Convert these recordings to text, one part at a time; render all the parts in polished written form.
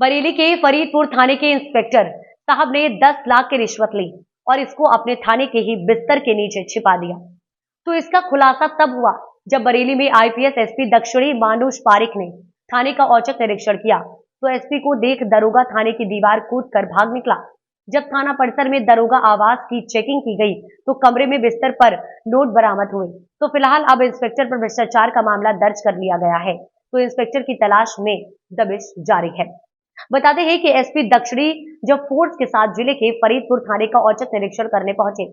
बरेली के फरीदपुर थाने के इंस्पेक्टर साहब ने 10 लाख की रिश्वत ली और इसको अपने थाने के ही बिस्तर के नीचे छिपा दिया। तो इसका खुलासा तब हुआ जब बरेली में आईपीएस एसपी दक्षिणी मानुष पारिक ने थाने का औचक निरीक्षण किया तो एसपी को देख दरोगा थाने की दीवार कूद कर भाग निकला। जब थाना परिसर में दरोगा आवास की चेकिंग की गई तो कमरे में बिस्तर पर नोट बरामद हुए। तो फिलहाल अब इंस्पेक्टर पर भ्रष्टाचार का मामला दर्ज कर लिया गया है। तो इंस्पेक्टर की तलाश में दबिश जारी है। बताते हैं कि एसपी दक्षिणी जब फोर्स के साथ जिले के फरीदपुर थाने का औचक निरीक्षण करने पहुंचे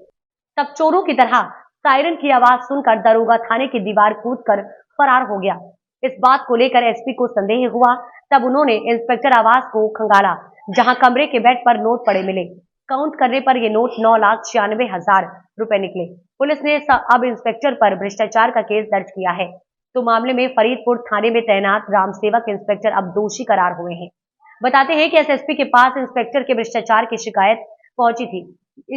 तब चोरों की तरह सायरन की आवाज सुनकर दरोगा थाने की दीवार कूदकर फरार हो गया। इस बात को लेकर एसपी को संदेह हुआ, तब उन्होंने इंस्पेक्टर आवास को खंगाला जहां कमरे के बेड पर नोट पड़े मिले। काउंट करने पर ये नोट 9,96,000 रुपए निकले। पुलिस ने अब इंस्पेक्टर पर भ्रष्टाचार का केस दर्ज किया है। तो मामले में फरीदपुर थाने में तैनात राम सेवक इंस्पेक्टर अब दोषी करार हुए हैं। बताते हैं कि एसएसपी के पास इंस्पेक्टर के भ्रष्टाचार की शिकायत पहुंची थी,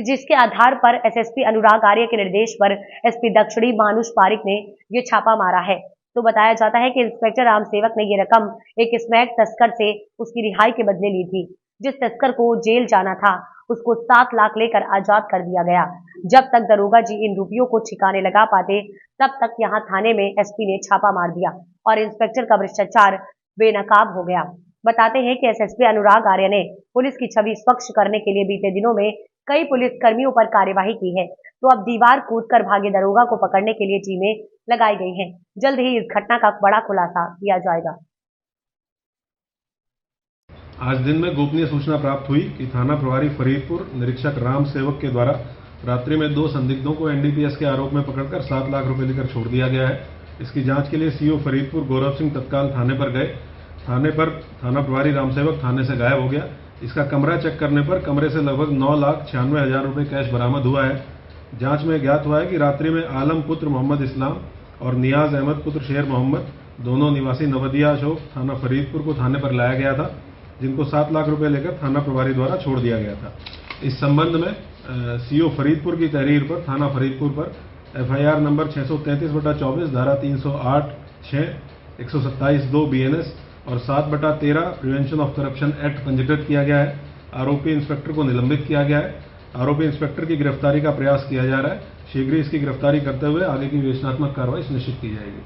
जिसके आधार पर एसएसपी अनुराग आर्य के निर्देश पर एसपी दक्षिणी मानुष पारिक ने ये छापा मारा है। तो बताया जाता है कि इंस्पेक्टर राम सेवक ने ये रकम एक स्मैक तस्कर से उसकी रिहाई के बदले ली थी। जिस तस्कर को जेल जाना था उसको 7 लाख लेकर आजाद कर दिया गया। जब तक दरोगा जी इन रुपयों को ठिकाने लगा पाते तब तक यहाँ थाने में एसपी ने छापा मार दिया और इंस्पेक्टर का भ्रष्टाचार बेनकाब हो गया। बताते हैं कि एसएसपी अनुराग आर्य ने पुलिस की छवि स्वच्छ करने के लिए बीते दिनों में कई पुलिस कर्मियों पर कार्यवाही की है। तो अब दीवार कूदकर भागे दरोगा को पकड़ने के लिए टीमें लगाई गई हैं। जल्द ही इस घटना का बड़ा खुलासा किया जाएगा। आज दिन में गोपनीय सूचना प्राप्त हुई कि थाना प्रभारी फरीदपुर निरीक्षक राम सेवक के द्वारा रात्रि में 2 संदिग्धों को एनडीपीएस के आरोप में पकड़कर 7 लाख रुपए लेकर छोड़ दिया गया है। इसकी जांच के लिए सीओ फरीदपुर गौरव सिंह तत्काल थाने पर गए। थाने पर थाना प्रभारी राम सेवक थाने से गायब हो गया। इसका कमरा चेक करने पर कमरे से लगभग 9,96,000 रुपए कैश बरामद हुआ है। जांच में ज्ञात हुआ है कि रात्रि में आलम पुत्र मोहम्मद इस्लाम और नियाज अहमद पुत्र शेर मोहम्मद दोनों निवासी नवदिया चौक थाना फरीदपुर को थाने पर लाया गया था, जिनको 7 लाख रुपए लेकर थाना प्रभारी द्वारा छोड़ दिया गया था। इस संबंध में सीओ फरीदपुर की तहरीर पर थाना फरीदपुर पर एफआईआर नंबर 633/24 धारा 308(6), 127(2) बीएनएस और 7/13 प्रिवेंशन ऑफ करप्शन एक्ट पंजीकृत किया गया है। आरोपी इंस्पेक्टर को निलंबित किया गया है। आरोपी इंस्पेक्टर की गिरफ्तारी का प्रयास किया जा रहा है। शीघ्र इसकी गिरफ्तारी करते हुए आगे की विवेचनात्मक कार्रवाई सुनिश्चित की जाएगी।